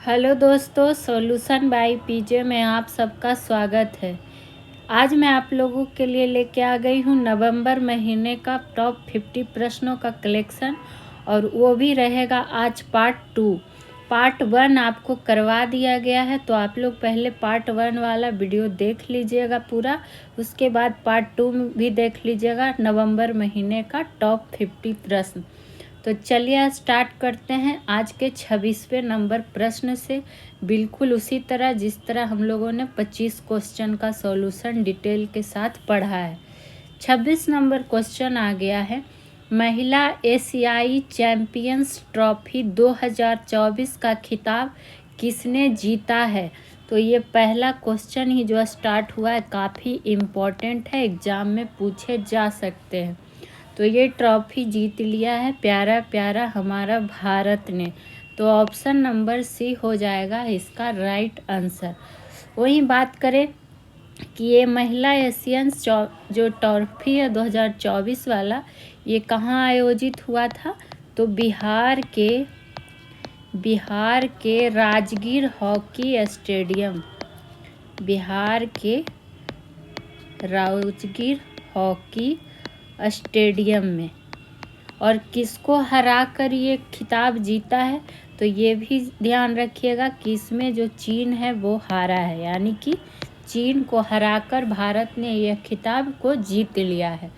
Hello दोस्तों, solution by PJ में आप सबका स्वागत है। आज मैं आप लोगों के लिए लेके आ गई हूँ नवंबर महीने का टॉप 50 प्रश्नों का कलेक्शन, और वो भी रहेगा आज पार्ट 1 आपको करवा दिया गया है। तो आप लोग पहले पार्ट 1 वाला वीडियो देख लीजिएगा पूरा, उसके बाद पार्ट 2 भी देख लीजिएगा नवंबर महीने का टॉप 50 प्रश्न। तो चलिए स्टार्ट करते हैं आज के 26वें नंबर प्रश्न से, बिल्कुल उसी तरह जिस तरह हम लोगों ने 25 क्वेश्चन का सॉल्यूशन डिटेल के साथ पढ़ा है। 26 नंबर क्वेश्चन आ गया है, महिला एशियाई चैंपियंस ट्रॉफी 2024 का खिताब किसने जीता है। तो ये पहला क्वेश्चन ही जो स्टार्ट हुआ है काफ़ी इम्पोर्टेंट है, एग्ज़ाम में पूछे जा सकते हैं। तो ये ट्रॉफी जीत लिया है प्यारा प्यारा हमारा भारत ने। तो ऑप्शन नंबर सी हो जाएगा इसका राइट आंसर। वही बात करें कि ये महिला एशियंस जो ट्रॉफी है 2024 वाला, ये कहाँ आयोजित हुआ था। तो बिहार के राजगीर हॉकी स्टेडियम, बिहार के राजगीर हॉकी स्टेडियम में। और किसको हराकर ये खिताब जीता है, तो ये भी ध्यान रखिएगा कि इसमें जो चीन है वो हारा है, यानी कि चीन को हराकर भारत ने यह खिताब को जीत लिया है।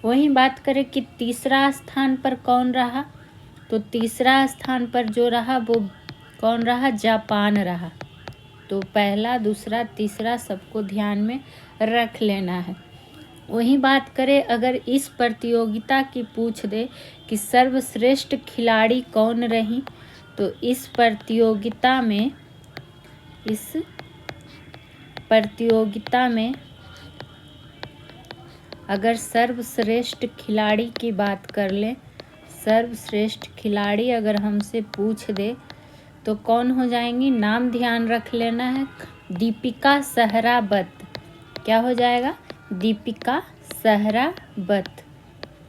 वहीं बात करें कि तीसरा स्थान पर कौन रहा, तो तीसरा स्थान पर जो रहा वो कौन रहा, जापान रहा। तो पहला दूसरा तीसरा सबको ध्यान में रख लेना है। वहीं बात करें अगर इस प्रतियोगिता की पूछ दे कि सर्वश्रेष्ठ खिलाड़ी कौन रही, तो इस प्रतियोगिता में अगर सर्वश्रेष्ठ खिलाड़ी की बात कर लें, सर्वश्रेष्ठ खिलाड़ी अगर हमसे पूछ दे तो कौन हो जाएंगी, नाम ध्यान रख लेना है, दीपिका सहरावत। क्या हो जाएगा, दीपिका सहरावत।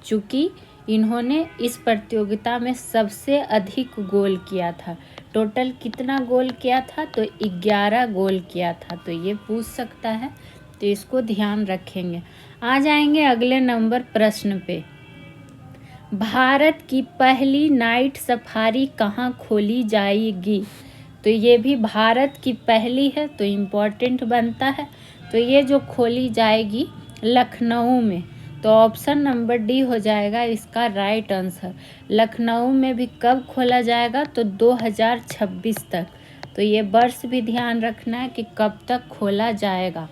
चूँकि इन्होंने इस प्रतियोगिता में सबसे अधिक गोल किया था। टोटल कितना गोल किया था, तो 11 गोल किया था। तो ये पूछ सकता है, तो इसको ध्यान रखेंगे। आ जाएंगे अगले नंबर प्रश्न पे। भारत की पहली नाइट सफारी कहाँ खोली जाएगी। तो ये भी भारत की पहली है, तो इम्पोर्टेंट बनता है। तो ये जो खोली जाएगी लखनऊ में, तो ऑप्शन नंबर डी हो जाएगा इसका राइट आंसर। लखनऊ में भी कब खोला जाएगा, तो 2026 तक। तो ये वर्ष भी ध्यान रखना है कि कब तक खोला जाएगा।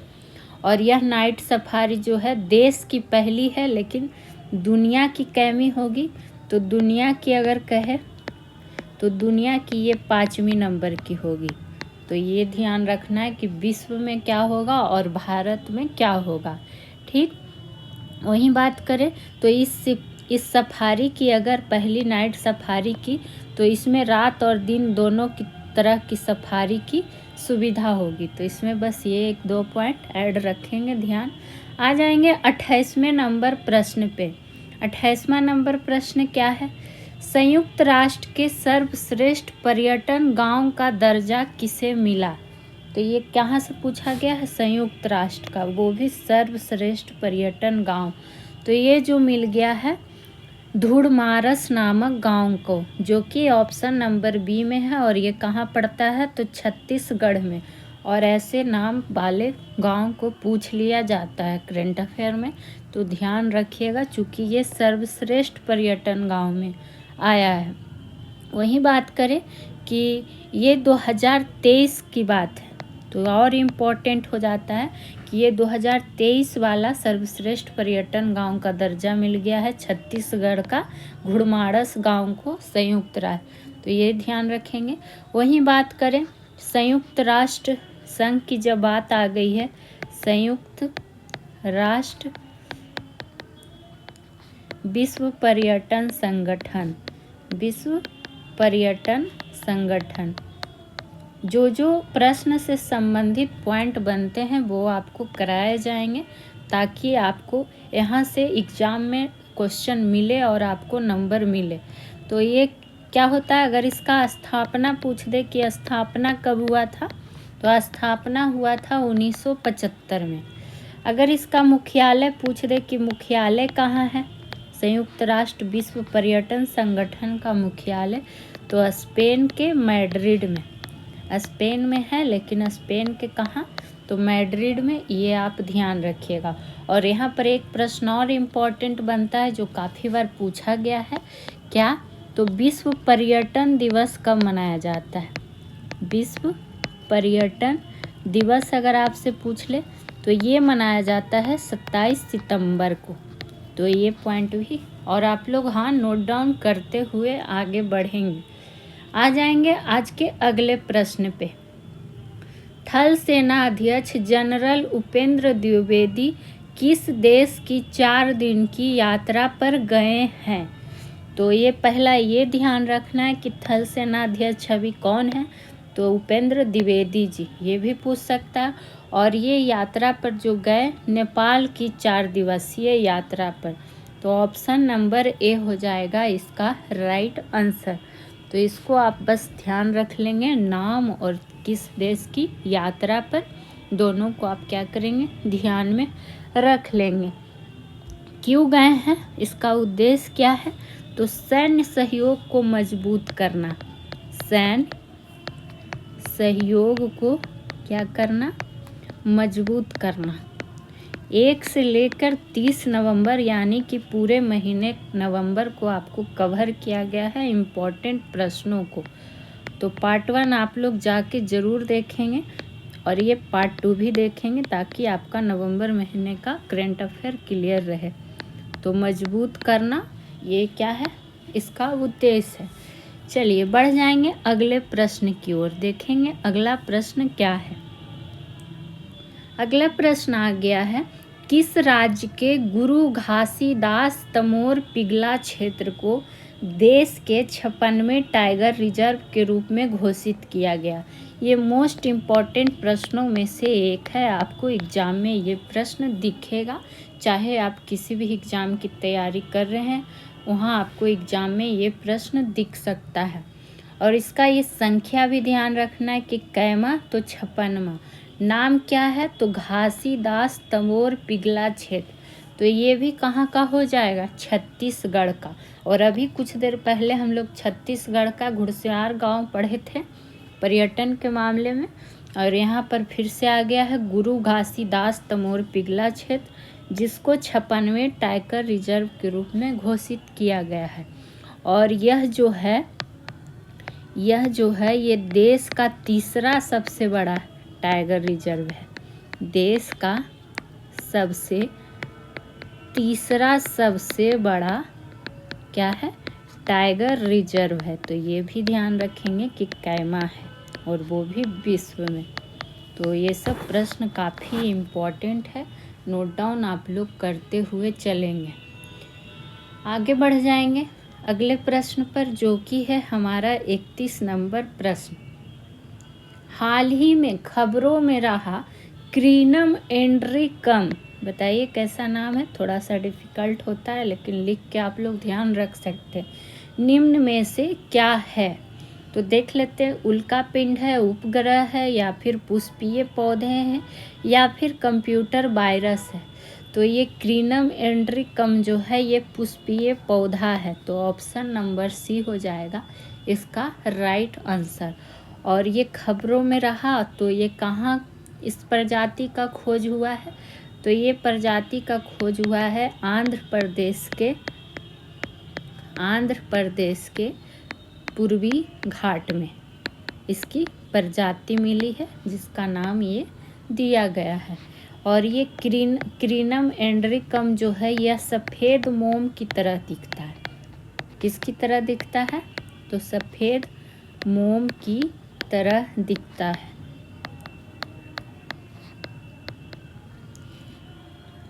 और यह नाइट सफारी जो है देश की पहली है, लेकिन दुनिया की कैमी होगी, तो दुनिया की अगर कहे तो दुनिया की ये 5वीं नंबर की होगी। तो ये ध्यान रखना है कि विश्व में क्या होगा और भारत में क्या होगा। ठीक, वहीं बात करें तो इस सफारी की अगर पहली नाइट सफारी की, तो इसमें रात और दिन दोनों की तरह की सफारी की सुविधा होगी। तो इसमें बस ये 1-2 पॉइंट ऐड रखेंगे ध्यान। आ जाएंगे 28वें नंबर प्रश्न पे। 28वां नंबर प्रश्न क्या है, संयुक्त राष्ट्र के सर्वश्रेष्ठ पर्यटन गांव का दर्जा किसे मिला। तो ये कहाँ से पूछा गया है, संयुक्त राष्ट्र का, वो भी सर्वश्रेष्ठ पर्यटन गांव। तो ये जो मिल गया है धुड़मारस नामक गांव को, जो कि ऑप्शन नंबर बी में है। और ये कहाँ पड़ता है, तो छत्तीसगढ़ में। और ऐसे नाम वाले गांव को पूछ लिया जाता है करंट अफेयर में, तो ध्यान रखिएगा चूँकि ये सर्वश्रेष्ठ पर्यटन गांव में आया है। वहीं बात करें कि ये 2023 की बात है, तो और इम्पोर्टेंट हो जाता है कि ये 2023 वाला सर्वश्रेष्ठ पर्यटन गांव का दर्जा मिल गया है छत्तीसगढ़ का घुड़मारस गांव को संयुक्त राष्ट्र। तो ये ध्यान रखेंगे। वहीं बात करें संयुक्त राष्ट्र संघ की जब बात आ गई है, संयुक्त राष्ट्र विश्व पर्यटन संगठन, जो प्रश्न से संबंधित पॉइंट बनते हैं वो आपको कराए जाएंगे, ताकि आपको यहाँ से एग्ज़ाम में क्वेश्चन मिले और आपको नंबर मिले। तो ये क्या होता है, अगर इसका स्थापना पूछ दे कि स्थापना कब हुआ था, तो स्थापना हुआ था 1975 में। अगर इसका मुख्यालय पूछ दे कि मुख्यालय कहाँ है, संयुक्त राष्ट्र विश्व पर्यटन संगठन का मुख्यालय तो स्पेन के मैड्रिड में, स्पेन में है, लेकिन स्पेन के कहाँ, तो मैड्रिड में। ये आप ध्यान रखिएगा। और यहाँ पर एक प्रश्न और इम्पोर्टेंट बनता है जो काफ़ी बार पूछा गया है, क्या, तो विश्व पर्यटन दिवस कब मनाया जाता है। विश्व पर्यटन दिवस अगर आपसे पूछ ले तो ये मनाया जाता है 27 सितंबर को। तो ये पॉइंट भी, और आप लोग हाँ नोट डाउन करते हुए आगे बढ़ेंगे। आ जाएंगे आज के अगले प्रश्न पे। थल सेना अध्यक्ष जनरल उपेंद्र द्विवेदी किस देश की 4 दिन की यात्रा पर गए हैं। तो ये पहला ये ध्यान रखना है कि थल सेना अध्यक्ष अभी कौन है, तो उपेंद्र द्विवेदी जी, ये भी पूछ सकता है। और ये यात्रा पर जो गए नेपाल की 4 दिवसीय यात्रा पर, तो ऑप्शन नंबर ए हो जाएगा इसका राइट आंसर। तो इसको आप बस ध्यान रख लेंगे, नाम और किस देश की यात्रा पर, दोनों को आप क्या करेंगे, ध्यान में रख लेंगे। क्यों गए हैं, इसका उद्देश्य क्या है, तो सैन्य सहयोग को मजबूत करना, सैन्य सहयोग को क्या करना, मजबूत करना। 1 से लेकर 30 नवंबर यानी कि पूरे महीने नवंबर को आपको कवर किया गया है इम्पोर्टेंट प्रश्नों को। तो पार्ट 1 आप लोग जाके ज़रूर देखेंगे और ये पार्ट 2 भी देखेंगे ताकि आपका नवंबर महीने का करंट अफेयर क्लियर रहे। तो मजबूत करना ये क्या है, इसका उद्देश्य है। चलिए बढ़ जाएंगे अगले प्रश्न की ओर, देखेंगे अगला प्रश्न क्या है। अगला प्रश्न आ गया है, किस राज्य के गुरु घासीदास तमोर पिघला क्षेत्र को देश के 56वें टाइगर रिजर्व के रूप में घोषित किया गया। ये मोस्ट इम्पॉर्टेंट प्रश्नों में से एक है, आपको एग्जाम में ये प्रश्न दिखेगा, चाहे आप किसी भी एग्ज़ाम की तैयारी कर रहे हैं वहाँ आपको एग्ज़ाम में ये प्रश्न दिख सकता है। और इसका ये संख्या भी ध्यान रखना है कि कैमा, तो 56वां। नाम क्या है, तो घासीदास तमोर पिघला क्षेत्र, तो ये भी कहाँ का हो जाएगा, छत्तीसगढ़ का। और अभी कुछ देर पहले हम लोग छत्तीसगढ़ का घुड़सवार गांव पढ़े थे पर्यटन के मामले में, और यहाँ पर फिर से आ गया है गुरु घासीदास तमोर पिघला क्षेत्र, जिसको 56वें टाइगर रिजर्व के रूप में घोषित किया गया है। और यह जो है ये देश का तीसरा सबसे बड़ा टाइगर रिजर्व है, देश का तीसरा सबसे बड़ा क्या है, टाइगर रिजर्व है। तो ये भी ध्यान रखेंगे कि कैमा है, और वो भी विश्व में। तो ये सब प्रश्न काफ़ी इम्पोर्टेंट है, नोट डाउन आप लोग करते हुए चलेंगे। आगे बढ़ जाएंगे अगले प्रश्न पर, जो कि है हमारा 31 नंबर प्रश्न। हाल ही में खबरों में रहा क्रीनम एंड्रिकम, बताइए कैसा नाम है, थोड़ा सा डिफिकल्ट होता है लेकिन लिख के आप लोग ध्यान रख सकते हैं। निम्न में से क्या है, तो देख लेते हैं, उल्का पिंड है, उपग्रह है, या फिर पुष्पीय पौधे हैं, या फिर कंप्यूटर वायरस है। तो ये क्रीनम एंड्रिकम जो है ये पुष्पीय पौधा है, तो ऑप्शन नंबर सी हो जाएगा इसका राइट आंसर। और ये खबरों में रहा, तो ये कहाँ इस प्रजाति का खोज हुआ है, तो ये प्रजाति का खोज हुआ है आंध्र प्रदेश के पूर्वी घाट में इसकी प्रजाति मिली है, जिसका नाम ये दिया गया है। और ये क्रीनम एंड्रिकम जो है यह सफ़ेद मोम की तरह दिखता है, किसकी तरह दिखता है, तो सफ़ेद मोम की तरह दिखता है।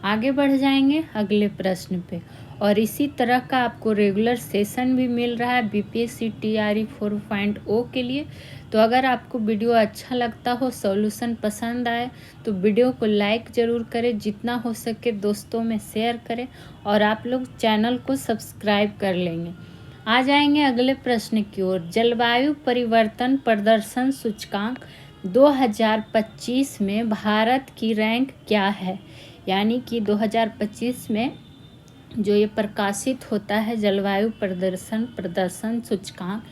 आगे बढ़ जाएंगे अगले प्रश्न पे, और इसी तरह का आपको रेगुलर सेशन भी मिल रहा है बीपीएससी टीआरई 4.0 के लिए। तो अगर आपको वीडियो अच्छा लगता हो, सॉल्यूशन पसंद आए, तो वीडियो को लाइक ज़रूर करें, जितना हो सके दोस्तों में शेयर करें, और आप लोग चैनल को सब्सक्राइब कर लेंगे। आ जाएंगे अगले प्रश्न की ओर। जलवायु परिवर्तन प्रदर्शन सूचकांक 2025 में भारत की रैंक क्या है? यानी कि 2025 में जो ये प्रकाशित होता है जलवायु प्रदर्शन सूचकांक,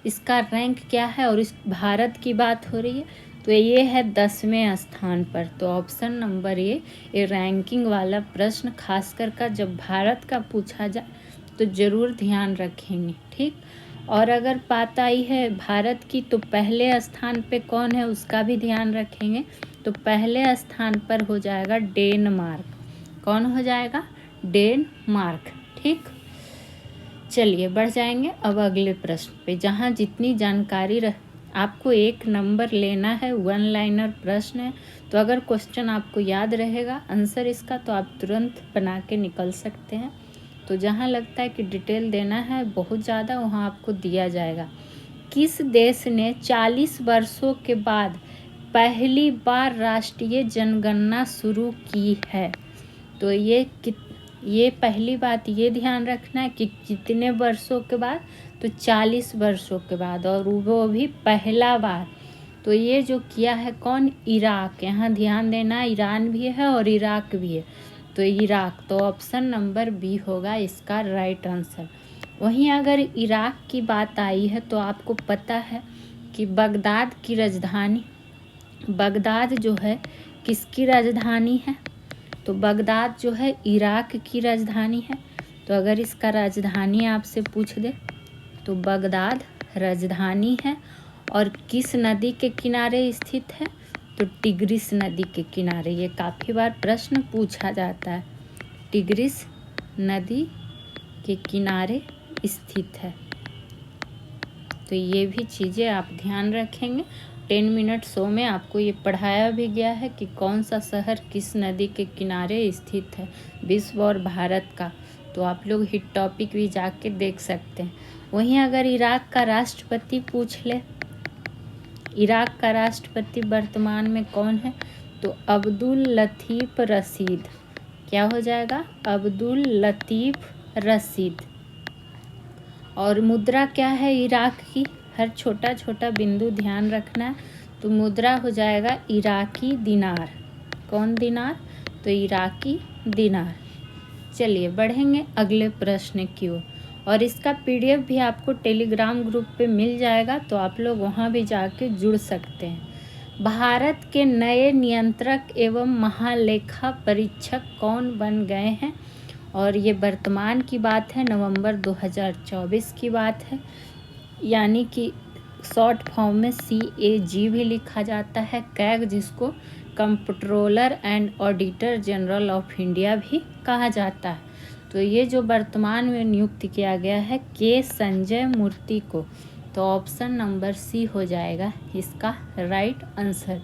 इसका रैंक क्या है? और इस भारत की बात हो रही है तो ये है 10वें स्थान पर। तो ऑप्शन नंबर ये रैंकिंग वाला प्रश्न खासकर का जब भारत का पूछा जाए तो ज़रूर ध्यान रखेंगे, ठीक। और अगर बात आई है भारत की तो पहले स्थान पे कौन है उसका भी ध्यान रखेंगे। तो पहले स्थान पर हो जाएगा डेनमार्क। कौन हो जाएगा? डेनमार्क, ठीक। चलिए बढ़ जाएंगे अब अगले प्रश्न पे, जहाँ जितनी जानकारी आपको 1 नंबर लेना है। 1 लाइनर प्रश्न है, तो अगर क्वेश्चन आपको याद रहेगा आंसर इसका तो आप तुरंत बना के निकल सकते हैं। तो जहाँ लगता है कि डिटेल देना है बहुत ज़्यादा, वहाँ आपको दिया जाएगा। किस देश ने 40 वर्षों के बाद पहली बार राष्ट्रीय जनगणना शुरू की है? तो ये पहली बात ये ध्यान रखना है कि कितने वर्षों के बाद, तो 40 वर्षों के बाद, और वो भी पहला बार। तो ये जो किया है कौन? इराक। यहाँ ध्यान देना, ईरान भी है और इराक भी है, तो इराक। तो ऑप्शन नंबर बी होगा इसका राइट आंसर। वहीं अगर इराक की बात आई है तो आपको पता है कि बगदाद की राजधानी, बगदाद जो है किसकी राजधानी है? तो बगदाद जो है इराक की राजधानी है। तो अगर इसका राजधानी आपसे पूछ दे तो बगदाद राजधानी है, और किस नदी के किनारे स्थित है? तो टिग्रिस नदी के किनारे। ये काफ़ी बार प्रश्न पूछा जाता है, टिग्रिस नदी के किनारे स्थित है। तो ये भी चीज़ें आप ध्यान रखेंगे। 10 मिनट शो में आपको ये पढ़ाया भी गया है कि कौन सा शहर किस नदी के किनारे स्थित है, विश्व और भारत का। तो आप लोग हिट टॉपिक भी जाके देख सकते हैं। वहीं अगर इराक का राष्ट्रपति पूछ ले, इराक का राष्ट्रपति वर्तमान में कौन है? तो अब्दुल लतीफ़ रशीद। क्या हो जाएगा? अब्दुल लतीफ़ रशीद। और मुद्रा क्या है इराक की? हर छोटा छोटा बिंदु ध्यान रखना है। तो मुद्रा हो जाएगा इराकी दिनार। कौन दिनार? तो इराकी दिनार। चलिए बढ़ेंगे अगले प्रश्न की ओर। और इसका PDF भी आपको टेलीग्राम ग्रुप पे मिल जाएगा, तो आप लोग वहाँ भी जाके जुड़ सकते हैं। भारत के नए नियंत्रक एवं महालेखा परीक्षक कौन बन गए हैं? और ये वर्तमान की बात है, नवंबर 2024 की बात है। यानी कि शॉर्ट फॉर्म में CAG भी लिखा जाता है, कैग जिसको comptroller and auditor general of India भी कहा जाता है। तो ये जो वर्तमान में नियुक्त किया गया है के संजय मूर्ति को, तो ऑप्शन नंबर सी हो जाएगा इसका राइट आंसर।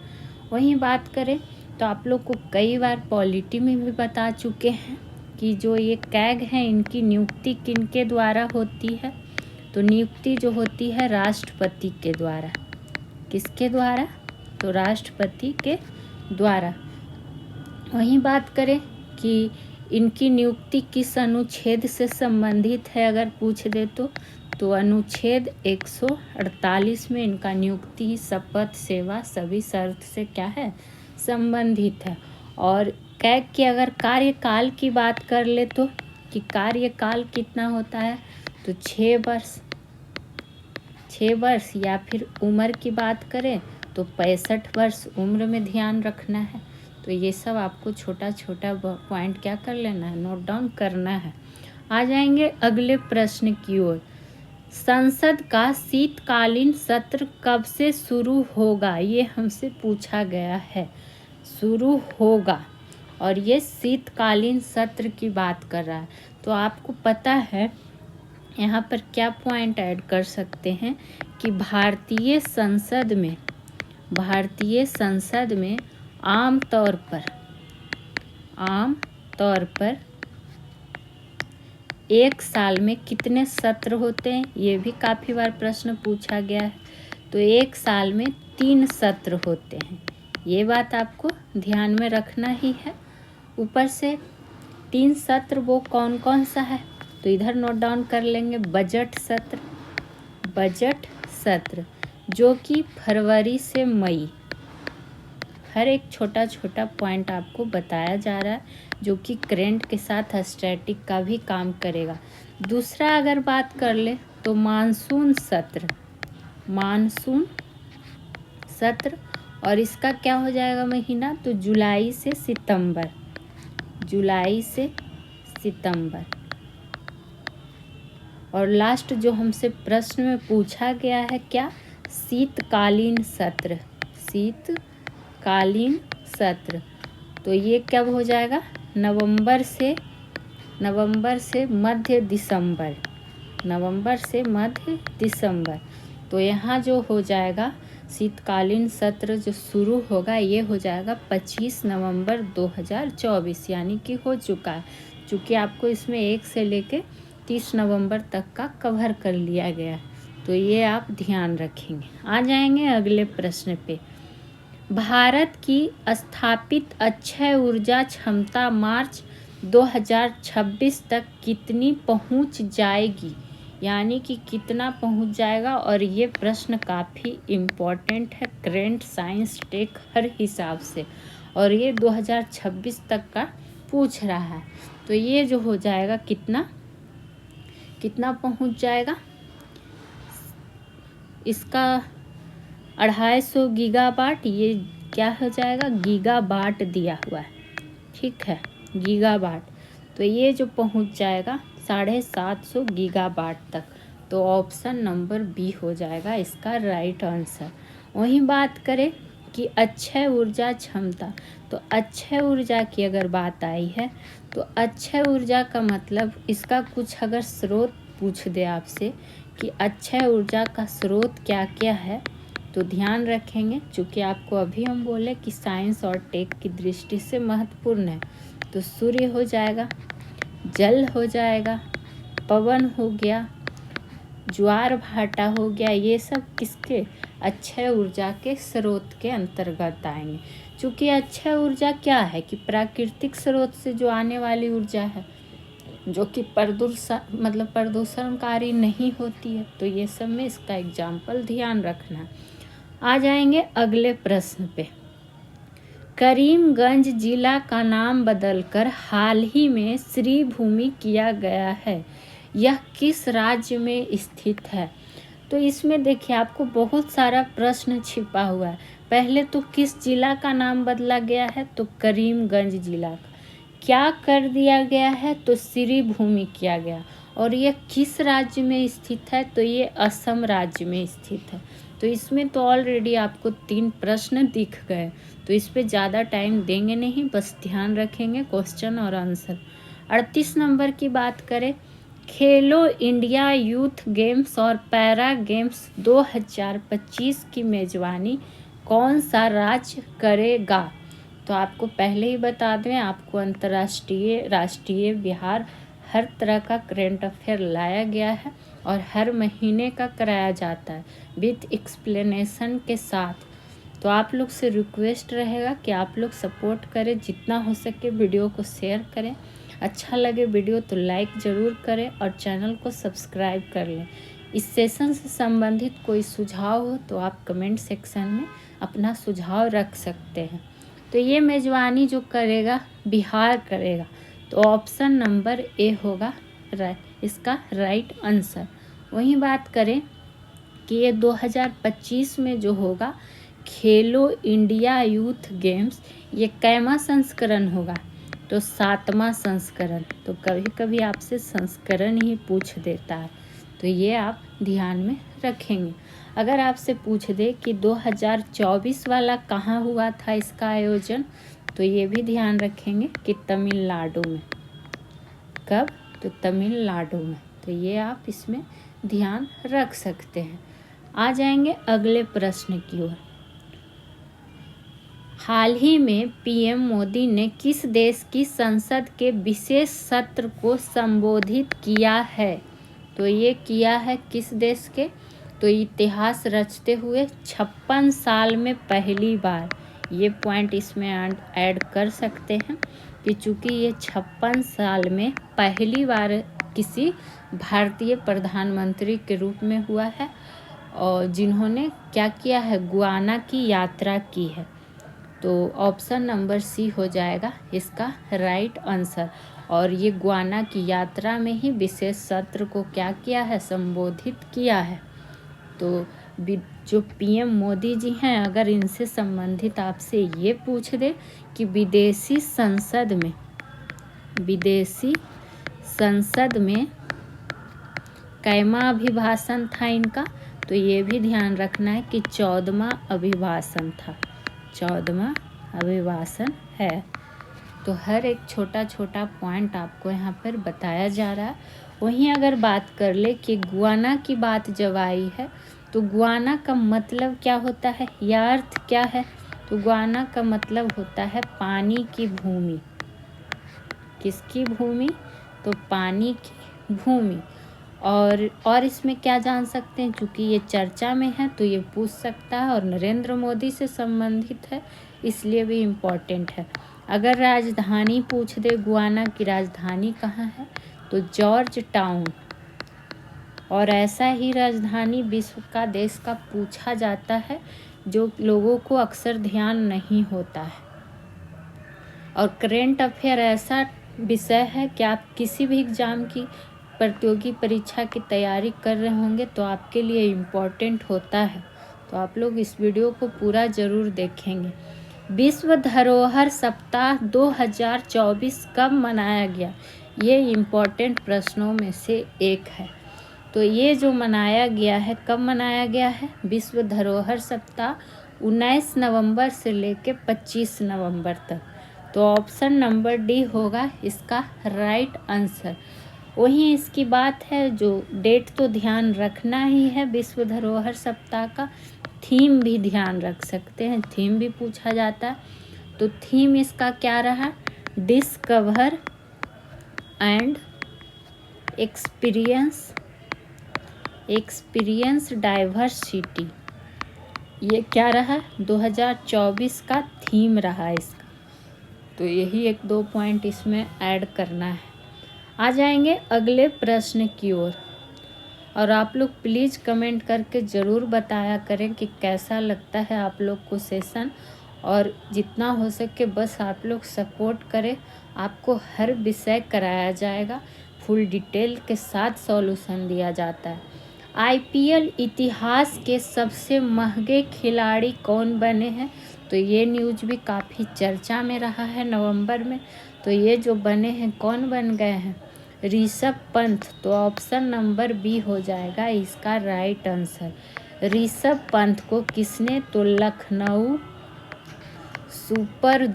वहीं बात करें तो आप लोग को कई बार पॉलिटी में भी बता चुके हैं कि जो ये कैग हैं इनकी नियुक्ति किनके द्वारा होती है? तो नियुक्ति जो होती है राष्ट्रपति के द्वारा। किसके द्वारा? तो राष्ट्रपति के द्वारा। वहीं बात करें कि इनकी नियुक्ति किस अनुच्छेद से संबंधित है अगर पूछ दे तो अनुच्छेद 148 में इनका नियुक्ति, शपथ, सेवा सभी शर्त से क्या है? संबंधित है। और कैग की अगर कार्यकाल की बात कर ले तो कि कार्यकाल कितना होता है? तो 6 वर्ष। 6 वर्ष। या फिर उम्र की बात करें तो 65 वर्ष उम्र में ध्यान रखना है। तो ये सब आपको छोटा छोटा पॉइंट क्या कर लेना है? नोट डाउन करना है। आ जाएंगे अगले प्रश्न की ओर। संसद का शीतकालीन सत्र कब से शुरू होगा? ये हमसे पूछा गया है। शुरू होगा, और ये शीतकालीन सत्र की बात कर रहा है। तो आपको पता है यहाँ पर क्या पॉइंट ऐड कर सकते हैं कि भारतीय संसद में आम तौर पर 1 साल में कितने सत्र होते हैं? ये भी काफ़ी बार प्रश्न पूछा गया है। तो 1 साल में 3 सत्र होते हैं। ये बात आपको ध्यान में रखना ही है। ऊपर से 3 सत्र वो कौन कौन सा है? तो इधर नोट डाउन कर लेंगे बजट सत्र जो कि फरवरी से मई, हर एक छोटा छोटा पॉइंट आपको बताया जा रहा है जो कि करेंट के साथ स्टैटिक का भी काम करेगा। दूसरा अगर बात कर ले तो मानसून सत्र और इसका क्या हो जाएगा महीना, तो जुलाई से सितंबर। और लास्ट जो हमसे प्रश्न में पूछा गया है क्या, शीतकालीन सत्र, तो ये कब हो जाएगा, नवंबर से मध्य दिसंबर। तो यहाँ जो हो जाएगा शीतकालीन सत्र जो शुरू होगा ये हो जाएगा 25 नवंबर 2024, यानी कि हो चुका है, चूँकि आपको इसमें 1 से लेके 30 नवंबर तक का कवर कर लिया गया है, तो ये आप ध्यान रखेंगे। आ जाएंगे अगले प्रश्न पे। भारत की स्थापित अक्षय ऊर्जा क्षमता मार्च 2026 तक कितनी पहुंच जाएगी, यानी कि कितना पहुंच जाएगा। और ये प्रश्न काफ़ी इम्पोर्टेंट है करेंट साइंस टेक हर हिसाब से, और ये 2026 तक का पूछ रहा है। तो ये जो हो जाएगा कितना पहुंच जाएगा, इसका 250 गीगावाट, ये क्या हो जाएगा, गीगावाट दिया हुआ है, ठीक है, गीगावाट। तो ये जो पहुंच जाएगा 750 गीगावाट तक, तो ऑप्शन नंबर बी हो जाएगा इसका राइट आंसर। वहीं बात करें कि अक्षय ऊर्जा क्षमता, तो अक्षय ऊर्जा की अगर बात आई है तो अक्षय ऊर्जा का मतलब इसका कुछ अगर स्रोत पूछ दे आपसे कि अक्षय ऊर्जा का स्रोत क्या क्या है, तो ध्यान रखेंगे, चूँकि आपको अभी हम बोले कि साइंस और टेक की दृष्टि से महत्वपूर्ण है। तो सूर्य हो जाएगा, जल हो जाएगा, पवन हो गया, ज्वार भाटा हो गया, ये सब किसके, अक्षय ऊर्जा के स्रोत के अंतर्गत आएंगे। चूँकि अक्षय ऊर्जा क्या है कि प्राकृतिक स्रोत से जो आने वाली ऊर्जा है जो कि प्रदूषणकारी नहीं होती है, तो ये सब में इसका एग्जाम्पल ध्यान रखना। आ जाएंगे अगले प्रश्न पे। करीमगंज जिला का नाम बदलकर हाल ही में श्रीभूमि किया गया है, यह किस राज्य में स्थित है। तो इसमें देखिए आपको बहुत सारा प्रश्न छिपा हुआ है। पहले तो किस जिला का नाम बदला गया है, तो करीमगंज जिला का। क्या कर दिया गया है, तो श्रीभूमि किया गया। और ये किस राज्य में स्थित है, तो ये असम राज्य में स्थित है। तो इसमें तो ऑलरेडी आपको 3 प्रश्न दिख गए, तो इस पे ज़्यादा टाइम देंगे नहीं, बस ध्यान रखेंगे क्वेश्चन और आंसर। 38 नंबर की बात करें, खेलो इंडिया यूथ गेम्स और पैरा गेम्स 2025 की मेजबानी कौन सा राज्य करेगा। तो आपको पहले ही बता दें, आपको अंतर्राष्ट्रीय, राष्ट्रीय, बिहार हर तरह का करेंट अफेयर लाया गया है और हर महीने का कराया जाता है विथ एक्सप्लेनेशन के साथ। तो आप लोग से रिक्वेस्ट रहेगा कि आप लोग सपोर्ट करें, जितना हो सके वीडियो को शेयर करें, अच्छा लगे वीडियो तो लाइक ज़रूर करें और चैनल को सब्सक्राइब कर लें। इस सेशन से संबंधित कोई सुझाव हो तो आप कमेंट सेक्शन में अपना सुझाव रख सकते हैं। तो ये मेजबानी जो करेगा बिहार करेगा, तो ऑप्शन नंबर ए होगा इसका राइट आंसर। वहीं बात करें कि ये 2025 में जो होगा खेलो इंडिया यूथ गेम्स, ये कैमा संस्करण होगा, तो 7वां संस्करण। तो कभी कभी आपसे संस्करण ही पूछ देता है, तो ये आप ध्यान में रखेंगे। अगर आपसे पूछ दे कि 2024 वाला कहाँ हुआ था इसका आयोजन, तो ये भी ध्यान रखेंगे कि तमिलनाडु में। कब, तो तमिलनाडु में। तो ये आप इसमें ध्यान रख सकते हैं। आ जाएंगे अगले प्रश्न की ओर। हाल ही में पीएम मोदी ने किस देश की संसद के विशेष सत्र को संबोधित किया है। तो ये किया है किस देश के, तो इतिहास रचते हुए 56 साल में पहली बार। ये पॉइंट इसमें ऐड कर सकते हैं कि चूँकि ये 56 साल में पहली बार किसी भारतीय प्रधानमंत्री के रूप में हुआ है और जिन्होंने क्या किया है, गुयाना की यात्रा की है। तो ऑप्शन नंबर सी हो जाएगा इसका राइट आंसर। और ये गुयाना की यात्रा में ही विशेष सत्र को क्या किया है, संबोधित किया है। तो जो पीएम मोदी जी हैं, अगर इनसे संबंधित आपसे ये पूछ दे कि विदेशी संसद में कैमा अभिभाषण था इनका, तो ये भी ध्यान रखना है कि 14वां अभिभाषण था, 14वां अभिभाषण है। तो हर एक छोटा छोटा पॉइंट आपको यहाँ पर बताया जा रहा है। वहीं अगर बात कर ले कि गुयाना की बात जब आई है, तो गुयाना का मतलब क्या होता है या अर्थ क्या है, तो गुयाना का मतलब होता है पानी की भूमि। किसकी भूमि, तो पानी की भूमि। और इसमें क्या जान सकते हैं, क्योंकि ये चर्चा में है तो ये पूछ सकता है और नरेंद्र मोदी से संबंधित है, इसलिए भी इम्पोर्टेंट है। अगर राजधानी पूछ दे, गुयाना की राजधानी कहाँ है, तो जॉर्ज टाउन। और ऐसा ही राजधानी विश्व का देश का पूछा जाता है, जो लोगों को अक्सर ध्यान नहीं होता है। और करेंट अफेयर ऐसा विषय है कि आप किसी भी एग्ज़ाम की प्रतियोगी परीक्षा की तैयारी कर रहे होंगे तो आपके लिए इम्पोर्टेंट होता है। तो आप लोग इस वीडियो को पूरा ज़रूर देखेंगे। विश्व धरोहर सप्ताह 2024 कब मनाया गया, ये इम्पोर्टेंट प्रश्नों में से एक है। तो ये जो मनाया गया है, कब मनाया गया है, विश्व धरोहर सप्ताह 19 नवंबर से लेकर 25 नवंबर तक। तो ऑप्शन नंबर डी होगा इसका राइट आंसर। वहीं इसकी बात है, जो डेट तो ध्यान रखना ही है विश्व धरोहर सप्ताह का, थीम भी ध्यान रख सकते हैं, थीम भी पूछा जाता है। तो थीम इसका क्या रहा, डिस्कवर एंड एक्सपीरियंस डाइवर्सिटी। ये क्या रहा, 2024 का थीम रहा इसका। तो यही 1-2 पॉइंट इसमें ऐड करना है। आ जाएंगे अगले प्रश्न की ओर। और आप लोग प्लीज़ कमेंट करके ज़रूर बताया करें कि कैसा लगता है आप लोग को सेशन, और जितना हो सके बस आप लोग सपोर्ट करें। आपको हर विषय कराया जाएगा, फुल डिटेल के साथ सॉल्यूशन दिया जाता है। आईपीएल इतिहास के सबसे महंगे खिलाड़ी कौन बने हैं, तो ये न्यूज़ भी काफ़ी चर्चा में रहा है नवंबर में। तो ये जो बने हैं, कौन बन गए हैं, ऋषभ पंत। तो ऑप्शन नंबर बी हो जाएगा इसका राइट आंसर। ऋषभ पंत को किसने, तो लखनऊ सुपर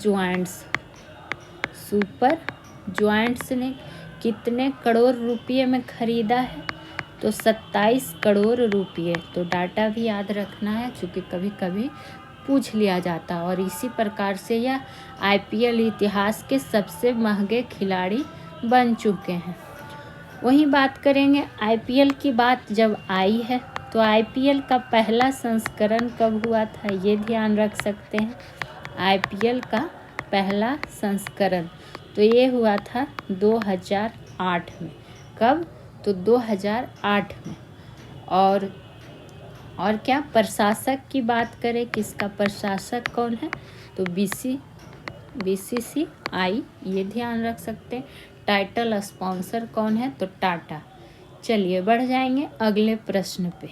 जायंट्स ने कितने करोड़ रुपये में खरीदा है, तो 27 करोड़ रुपये। तो डाटा भी याद रखना है, क्योंकि कभी कभी पूछ लिया जाता है। और इसी प्रकार से यह आईपीएल इतिहास के सबसे महंगे खिलाड़ी बन चुके हैं। वहीं बात करेंगे आईपीएल की बात जब आई है, तो आईपीएल का पहला संस्करण कब हुआ था, ये ध्यान रख सकते हैं। आईपीएल का पहला संस्करण तो ये हुआ था 2008 में। कब, तो 2008 में। और क्या प्रशासक की बात करें, किसका प्रशासक कौन है, तो बीसीसीआई, ये ध्यान रख सकते हैं। टाइटल स्पॉन्सर कौन है, तो टाटा। चलिए बढ़ जाएंगे अगले प्रश्न पे।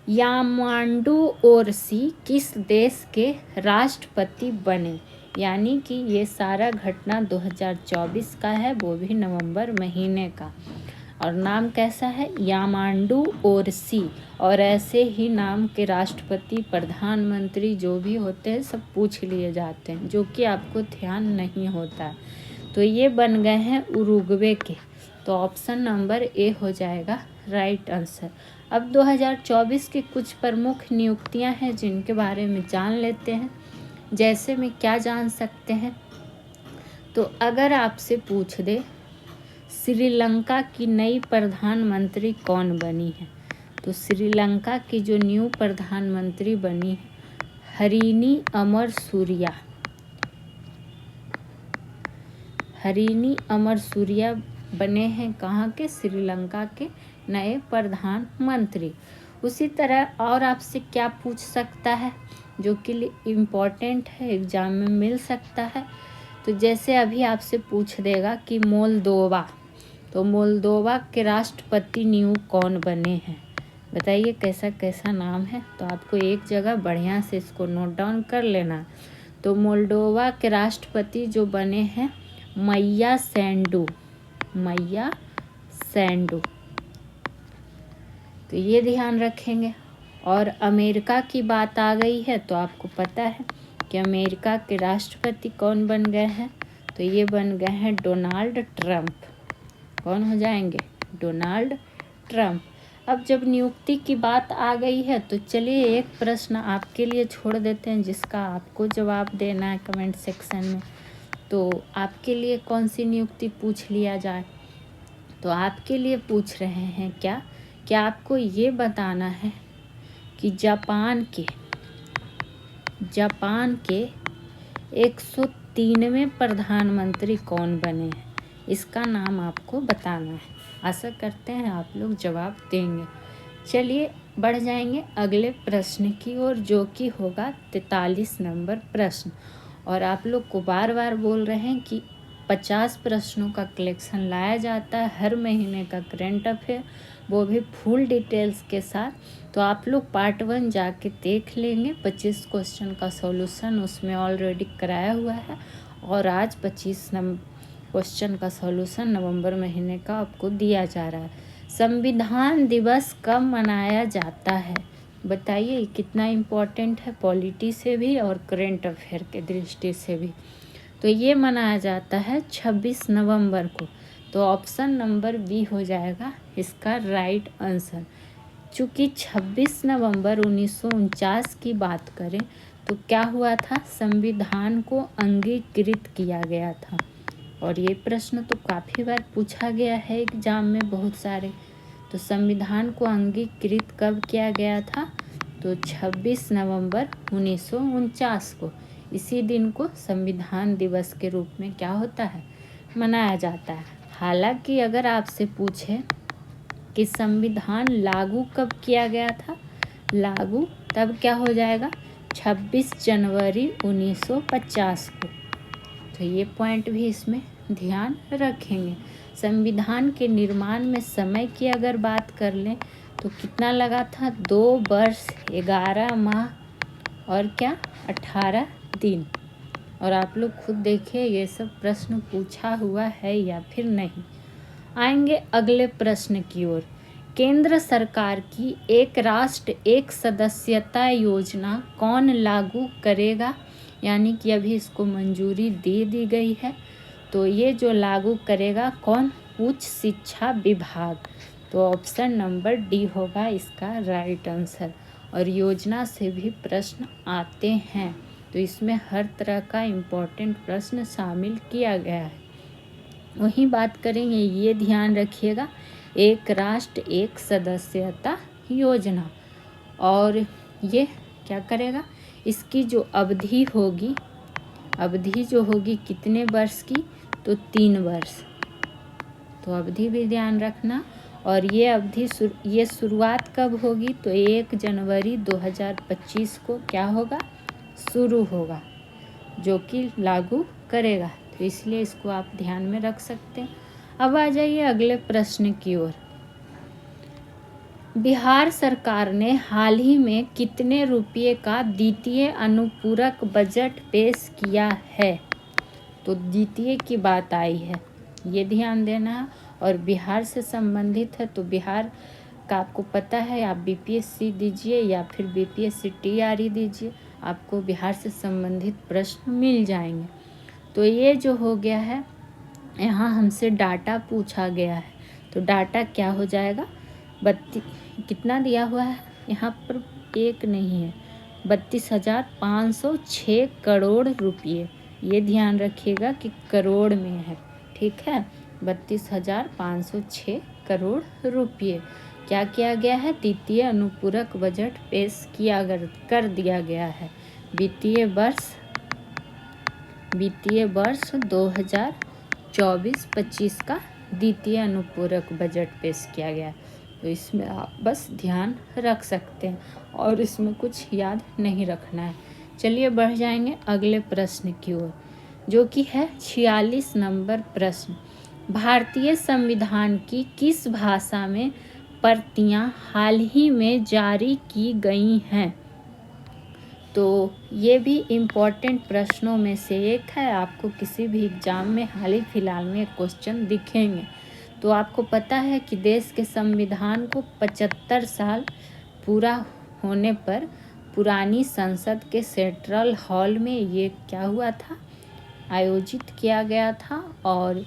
यामांडू ओरसी किस देश के राष्ट्रपति बने, यानी कि ये सारा घटना 2024 का है, वो भी नवंबर महीने का। और नाम कैसा है, यामांडू ओरसी। और ऐसे ही नाम के राष्ट्रपति, प्रधानमंत्री जो भी होते हैं सब पूछ लिए जाते हैं, जो कि आपको ध्यान नहीं होता है। तो ये बन गए हैं उरुग्वे के। तो ऑप्शन नंबर ए हो जाएगा राइट आंसर। अब 2024 की कुछ प्रमुख नियुक्तियां हैं जिनके बारे में जान लेते हैं। जैसे में क्या जान सकते हैं, तो अगर आपसे पूछ दे श्रीलंका की नई प्रधानमंत्री कौन बनी है, तो श्रीलंका की जो न्यू प्रधानमंत्री बनी है, हरीनी अमरसूरिया बने हैं कहाँ के, श्रीलंका के नए प्रधानमंत्री। उसी तरह और आपसे क्या पूछ सकता है जो कि इम्पोर्टेंट है, एग्जाम में मिल सकता है। तो जैसे अभी आपसे पूछ देगा कि मोल्दोवा, तो मोल्दोवा के राष्ट्रपति न्यू कौन बने हैं, बताइए कैसा कैसा नाम है। तो आपको एक जगह बढ़िया से इसको नोट डाउन कर लेना। तो मोल्दोवा के राष्ट्रपति जो बने हैं मैया सैंडू, मैया सैंडू, तो ये ध्यान रखेंगे। और अमेरिका की बात आ गई है तो आपको पता है कि अमेरिका के राष्ट्रपति कौन बन गए हैं, तो ये बन गए हैं डोनाल्ड ट्रंप। कौन हो जाएंगे, डोनाल्ड ट्रंप। अब जब नियुक्ति की बात आ गई है तो चलिए एक प्रश्न आपके लिए छोड़ देते हैं जिसका आपको जवाब देना है कमेंट सेक्शन में। तो आपके लिए कौन सी नियुक्ति पूछ लिया जाए, तो आपके लिए पूछ रहे हैं क्या आपको ये बताना है कि जापान के 103वें प्रधानमंत्री कौन बने हैं, इसका नाम आपको बताना है। आशा करते हैं आप लोग जवाब देंगे। चलिए बढ़ जाएंगे अगले प्रश्न की ओर जो कि होगा 43 नंबर प्रश्न। और आप लोग को बार बार बोल रहे हैं कि 50 प्रश्नों का कलेक्शन लाया जाता है हर महीने का करंट अफेयर, वो भी फुल डिटेल्स के साथ। तो आप लोग पार्ट 1 जाके देख लेंगे। 25 क्वेश्चन का सॉल्यूशन उसमें ऑलरेडी कराया हुआ है और आज 25 क्वेश्चन का सॉल्यूशन नवंबर महीने का आपको दिया जा रहा है। संविधान दिवस कब मनाया जाता है, बताइए कितना इम्पोर्टेंट है पॉलिटी से भी और करंट अफेयर के दृष्टि से भी। तो ये मनाया जाता है 26 नवंबर को। तो ऑप्शन नंबर बी हो जाएगा इसका राइट आंसर। चूँकि 26 नवंबर 1949 की बात करें तो क्या हुआ था, संविधान को अंगीकृत किया गया था। और ये प्रश्न तो काफ़ी बार पूछा गया है एग्जाम में बहुत सारे। तो संविधान को अंगीकृत कब किया गया था, तो 26 नवंबर 1949 को। इसी दिन को संविधान दिवस के रूप में क्या होता है, मनाया जाता है। हालांकि अगर आपसे पूछे कि संविधान लागू कब किया गया था, लागू तब क्या हो जाएगा 26 जनवरी 1950 को। तो ये पॉइंट भी इसमें ध्यान रखेंगे। संविधान के निर्माण में समय की अगर बात कर लें तो कितना लगा था, 2 वर्ष 11 माह और क्या 18 दिन। और आप लोग खुद देखिए ये सब प्रश्न पूछा हुआ है या फिर नहीं। आएंगे अगले प्रश्न की ओर। केंद्र सरकार की एक राष्ट्र एक सदस्यता योजना कौन लागू करेगा, यानी कि अभी इसको मंजूरी दे दी गई है। तो ये जो लागू करेगा कौन, उच्च शिक्षा विभाग। तो ऑप्शन नंबर डी होगा इसका राइट आंसर। और योजना से भी प्रश्न आते हैं तो इसमें हर तरह का इम्पोर्टेंट प्रश्न शामिल किया गया है। वहीं बात करेंगे, ये ध्यान रखिएगा, एक राष्ट्र एक सदस्यता योजना। और ये क्या करेगा, इसकी जो अवधि होगी, अवधि जो होगी कितने वर्ष की, तो 3 वर्ष। तो अवधि भी ध्यान रखना। और ये अवधि ये शुरुआत कब होगी, तो 1 जनवरी 2025 को क्या होगा, शुरू होगा, जो कि लागू करेगा। तो इसलिए इसको आप ध्यान में रख सकते हैं। अब आ जाइए अगले प्रश्न की ओर। बिहार सरकार ने हाल ही में कितने रुपये का द्वितीय अनुपूरक बजट पेश किया है, तो द्वितीय की बात आई है, ये ध्यान देना है। और बिहार से संबंधित है तो बिहार का आपको पता है, आप बीपीएससी दीजिए या फिर बीपीएससी टीआरई दीजिए, आपको बिहार से संबंधित प्रश्न मिल जाएंगे। तो ये जो हो गया है, यहाँ हमसे डाटा पूछा गया है। तो डाटा क्या हो जाएगा, कितना दिया हुआ है यहाँ पर, एक नहीं है, 32,506 करोड़ रुपये। ये ध्यान रखिएगा कि करोड़ में है, ठीक है, 32,506 करोड़ रुपये क्या किया गया है, द्वितीय अनुपूरक बजट पेश कर दिया गया है वित्तीय वर्ष 2024-25 का द्वितीय अनुपूरक बजट पेश किया गया। तो इसमें आप बस ध्यान रख सकते हैं और इसमें कुछ याद नहीं रखना है। चलिए बढ़ जाएंगे अगले प्रश्न की ओर, जो कि है 46 नंबर प्रश्न। भारतीय संविधान की किस भाषा में प्रतियां हाल ही में जारी की गई हैं? तो ये भी इम्पॉर्टेंट प्रश्नों में से एक है। आपको किसी भी एग्ज़ाम में हाल ही फिलहाल में क्वेश्चन दिखेंगे। तो आपको पता है कि देश के संविधान को 75 साल पूरा होने पर पुरानी संसद के सेंट्रल हॉल में ये क्या हुआ था, आयोजित किया गया था। और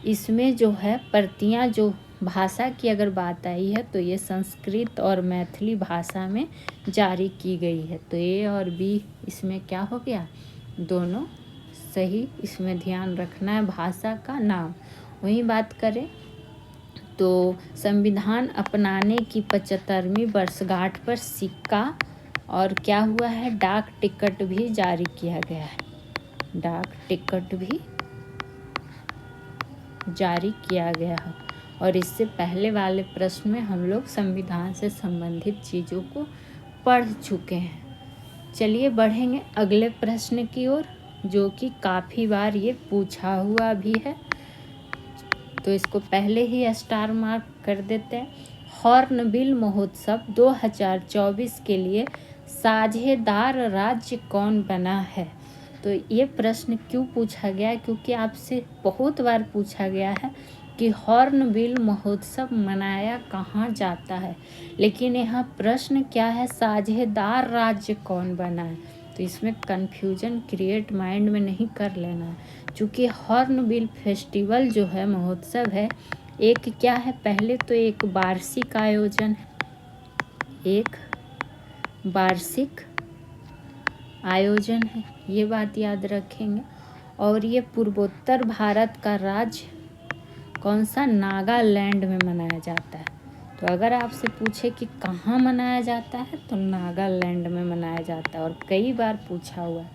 इसमें जो है प्रतियां, जो भाषा की अगर बात आई है तो ये संस्कृत और मैथिली भाषा में जारी की गई है। तो ए और बी इसमें क्या हो गया, दोनों सही। इसमें ध्यान रखना है भाषा का नाम। वहीं बात करें तो संविधान अपनाने की 75वीं वर्षगांठ पर सिक्का और क्या हुआ है, डाक टिकट भी जारी किया गया है। डाक टिकट भी जारी किया गया है। और इससे पहले वाले प्रश्न में हम लोग संविधान से संबंधित चीज़ों को पढ़ चुके हैं। चलिए बढ़ेंगे अगले प्रश्न की ओर, जो कि काफ़ी बार ये पूछा हुआ भी है। तो इसको पहले ही स्टार मार्क कर देते हैं। हॉर्नबिल महोत्सव 2024 के लिए साझेदार राज्य कौन बना है? तो ये प्रश्न क्यों पूछा गया, क्योंकि आपसे बहुत बार पूछा गया है कि हॉर्नबिल महोत्सव मनाया कहाँ जाता है, लेकिन यहाँ प्रश्न क्या है, साझेदार राज्य कौन बना है। तो इसमें कन्फ्यूजन क्रिएट माइंड में नहीं कर लेना है, क्योंकि हॉर्नबिल फेस्टिवल जो है, महोत्सव है, एक क्या है, पहले तो एक वार्षिक आयोजन है, एक वार्षिक आयोजन है, ये बात याद रखेंगे। और ये पूर्वोत्तर भारत का राज्य कौन सा, नागालैंड में मनाया जाता है। तो अगर आपसे पूछे कि कहाँ मनाया जाता है, तो नागालैंड में मनाया जाता है और कई बार पूछा हुआ है।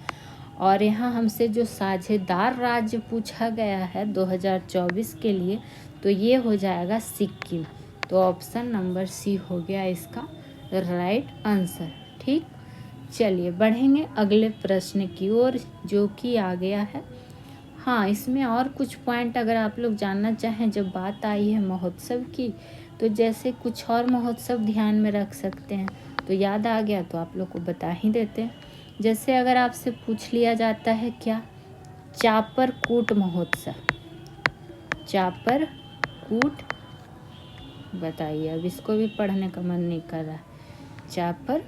और यहाँ हमसे जो साझेदार राज्य पूछा गया है 2024 के लिए, तो ये हो जाएगा सिक्किम। तो ऑप्शन नंबर सी हो गया इसका राइट आंसर। ठीक, चलिए बढ़ेंगे अगले प्रश्न की ओर, जो कि आ गया है। हाँ, इसमें और कुछ पॉइंट अगर आप लोग जानना चाहें, जब बात आई है महोत्सव की, तो जैसे कुछ और महोत्सव ध्यान में रख सकते हैं। तो याद आ गया तो आप लोग को बता ही देते हैं। जैसे अगर आपसे पूछ लिया जाता है क्या, चापरकूट महोत्सव, चापरकूट, बताइए, अब इसको भी पढ़ने का मन नहीं कर रहा। चापरकूट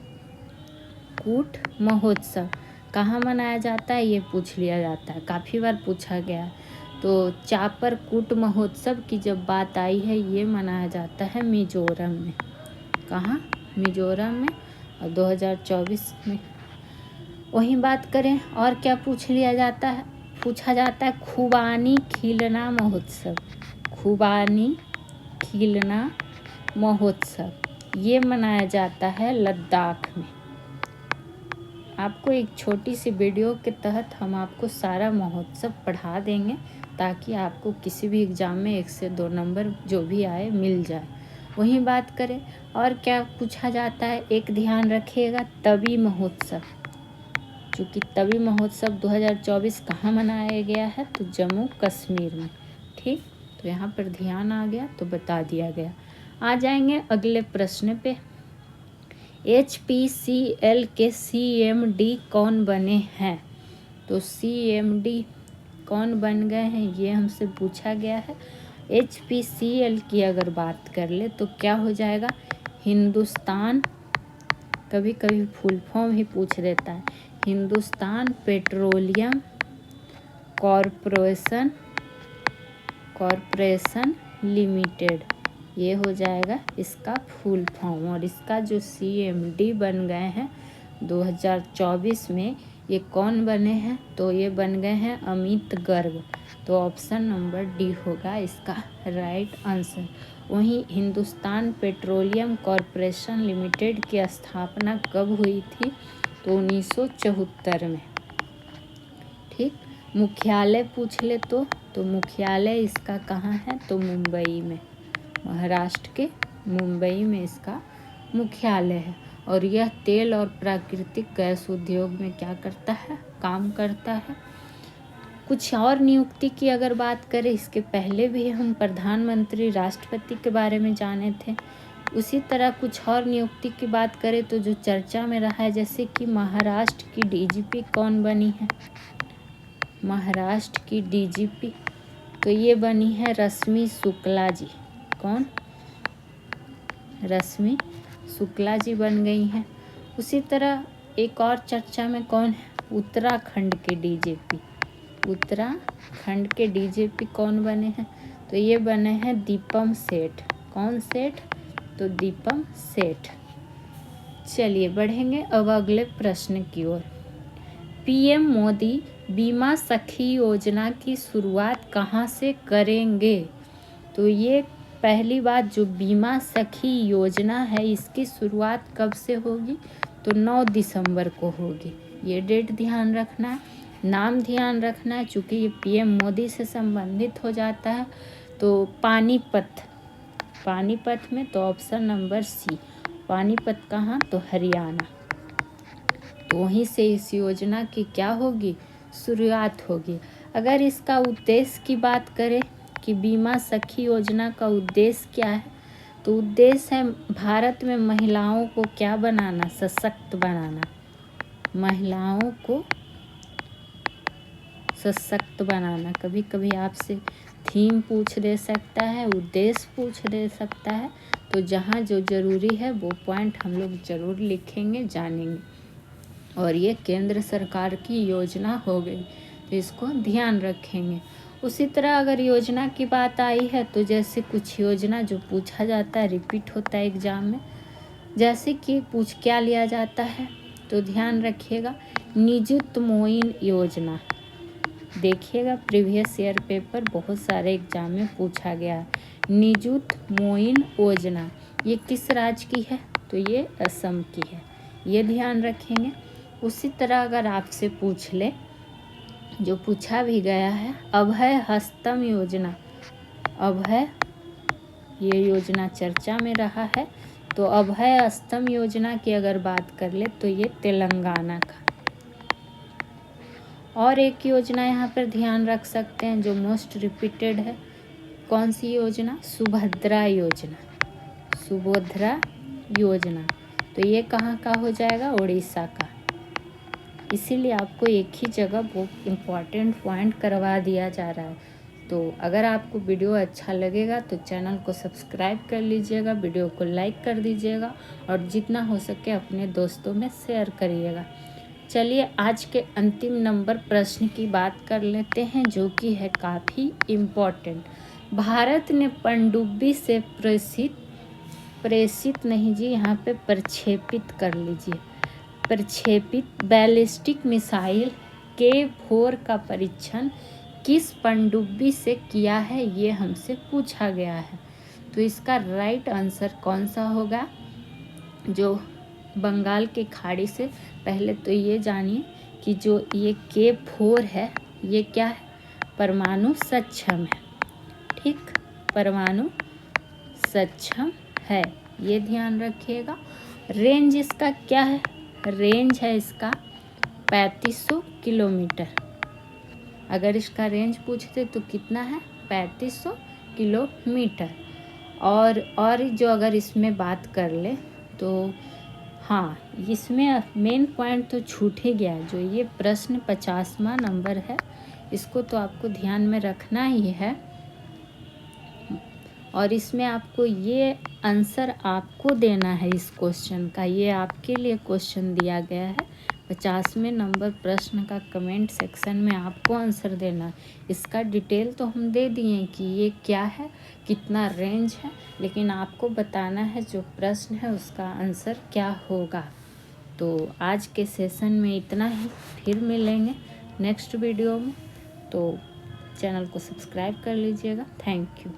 महोत्सव कहाँ मनाया जाता है, ये पूछ लिया जाता है, काफ़ी बार पूछा गया। तो चापरकूट महोत्सव की जब बात आई है, ये मनाया जाता है मिजोरम में। कहाँ, मिजोरम में, और 2024 में। वहीं बात करें और क्या पूछ लिया जाता है, पूछा जाता है खुबानी खिलना महोत्सव। खुबानी खिलना महोत्सव ये मनाया जाता है लद्दाख में। आपको एक छोटी सी वीडियो के तहत हम आपको सारा महोत्सव पढ़ा देंगे, ताकि आपको किसी भी एग्ज़ाम में 1 से 2 नंबर जो भी आए मिल जाए। वहीं बात करें और क्या पूछा जाता है, एक ध्यान रखिएगा, तवी महोत्सव। चूँकि तवी महोत्सव 2024 कहाँ मनाया गया है, तो जम्मू कश्मीर में। ठीक, तो यहाँ पर ध्यान आ गया तो बता दिया गया। आ जाएंगे अगले प्रश्न पे। HPCL के CMD कौन बने हैं? तो CMD कौन बन गए हैं, ये हमसे पूछा गया है। HPCL की अगर बात कर ले तो क्या हो जाएगा, हिंदुस्तान, कभी कभी फुल फॉर्म ही पूछ देता है, हिंदुस्तान पेट्रोलियम कॉरपोरेशन लिमिटेड, ये हो जाएगा इसका फुल फॉर्म। और इसका जो CMD बन गए हैं 2024 में, ये कौन बने हैं, तो ये बन गए हैं अमित गर्ग। तो ऑप्शन नंबर डी होगा इसका राइट आंसर। वहीं हिंदुस्तान पेट्रोलियम कॉरपोरेशन लिमिटेड की स्थापना कब हुई थी, तो 1974 में। ठीक, मुख्यालय पूछ ले तो तो मुख्यालय इसका कहाँ है, तो मुंबई में, महाराष्ट्र के मुंबई में इसका मुख्यालय है। और यह तेल और प्राकृतिक गैस उद्योग में क्या करता है, काम करता है। कुछ और नियुक्ति की अगर बात करें, इसके पहले भी हम प्रधानमंत्री, राष्ट्रपति के बारे में जाने थे। उसी तरह कुछ और नियुक्ति की बात करें तो जो चर्चा में रहा है, जैसे कि महाराष्ट्र की डीजीपी कौन बनी है, महाराष्ट्र की डीजीपी तो ये बनी है रश्मि शुक्ला जी। कौन, रश्मि शुक्ला जी बन गई हैं। उसी तरह एक और चर्चा में कौन है, उत्तराखंड के डीजीपी, उत्तराखंड के डीजीपी कौन बने हैं, तो ये बने हैं दीपम सेठ। कौन सेठ, तो दीपम सेठ। चलिए बढ़ेंगे अब अगले प्रश्न की ओर। पीएम मोदी बीमा सखी योजना की शुरुआत कहाँ से करेंगे, तो ये पहली बात जो बीमा सखी योजना है इसकी शुरुआत कब से होगी, तो 9 दिसंबर को होगी। ये डेट ध्यान रखना है, नाम ध्यान रखना है, चूँकि ये पीएम मोदी से संबंधित हो जाता है। तो पानीपत में, तो ऑप्शन नंबर सी, पानीपत कहाँ, तो हरियाणा। तो वहीं से इस योजना की क्या होगी, शुरुआत होगी। अगर इसका उद्देश्य की बात करें कि बीमा सखी योजना का उद्देश्य क्या है, तो उद्देश्य है भारत में महिलाओं को क्या बनाना, सशक्त बनाना, महिलाओं को सशक्त बनाना। कभी कभी आपसे थीम पूछ दे सकता है, उद्देश्य पूछ दे सकता है, तो जहाँ जो ज़रूरी है वो पॉइंट हम लोग ज़रूर लिखेंगे, जानेंगे। और ये केंद्र सरकार की योजना हो गई, तो इसको ध्यान रखेंगे। उसी तरह अगर योजना की बात आई है तो जैसे कुछ योजना जो पूछा जाता है, रिपीट होता है एग्जाम में, जैसे कि क्या लिया जाता है, तो ध्यान रखिएगा निजुत मोइन योजना। देखिएगा प्रीवियस ईयर पेपर बहुत सारे एग्जाम में पूछा गया है। निजुत मोइन योजना ये किस राज्य की है, तो ये असम की है, ये ध्यान रखेंगे। उसी तरह अगर आपसे पूछ ले, जो पूछा भी गया है, अभय हस्तम योजना, अभय ये योजना चर्चा में रहा है, तो अभय हस्तम योजना की अगर बात कर ले तो ये तेलंगाना का। और एक योजना यहाँ पर ध्यान रख सकते हैं जो मोस्ट रिपीटेड है, कौन सी योजना, सुभद्रा योजना, सुभद्रा योजना, तो ये कहाँ का हो जाएगा, उड़ीसा का। इसीलिए आपको एक ही जगह वो इम्पॉर्टेंट पॉइंट करवा दिया जा रहा है। तो अगर आपको वीडियो अच्छा लगेगा तो चैनल को सब्सक्राइब कर लीजिएगा, वीडियो को लाइक कर दीजिएगा और जितना हो सके अपने दोस्तों में शेयर करिएगा। चलिए आज के अंतिम नंबर प्रश्न की बात कर लेते हैं, जो कि है काफ़ी इम्पोर्टेंट। भारत ने पनडुब्बी से प्रेषित नहीं जी, यहाँ पे प्रक्षेपित कर लीजिए, प्रक्षेपित बैलिस्टिक मिसाइल K4 का परीक्षण किस पनडुब्बी से किया है, ये हमसे पूछा गया है। तो इसका राइट आंसर कौन सा होगा, जो बंगाल की खाड़ी से, पहले तो ये जानिए कि जो ये K4 है ये क्या है, परमाणु सक्षम है, ठीक, परमाणु सक्षम है, ये ध्यान रखिएगा। रेंज इसका क्या है, रेंज है इसका 3500 किलोमीटर। अगर इसका रेंज पूछते तो कितना है, 3500 किलोमीटर। और जो अगर इसमें बात कर ले तो हाँ, इसमें मेन पॉइंट तो छूट ही गया, जो ये प्रश्न 50वां नंबर है, इसको तो आपको ध्यान में रखना ही है। और इसमें आपको ये आंसर आपको देना है इस क्वेश्चन का, ये आपके लिए क्वेश्चन दिया गया है। 50वें नंबर प्रश्न का कमेंट सेक्शन में आपको आंसर देना। इसका डिटेल तो हम दे दिए कि ये क्या है, कितना रेंज है, लेकिन आपको बताना है जो प्रश्न है उसका आंसर क्या होगा। तो आज के सेशन में इतना ही, फिर मिलेंगे नेक्स्ट वीडियो में। तो चैनल को सब्सक्राइब कर लीजिएगा। Thank you.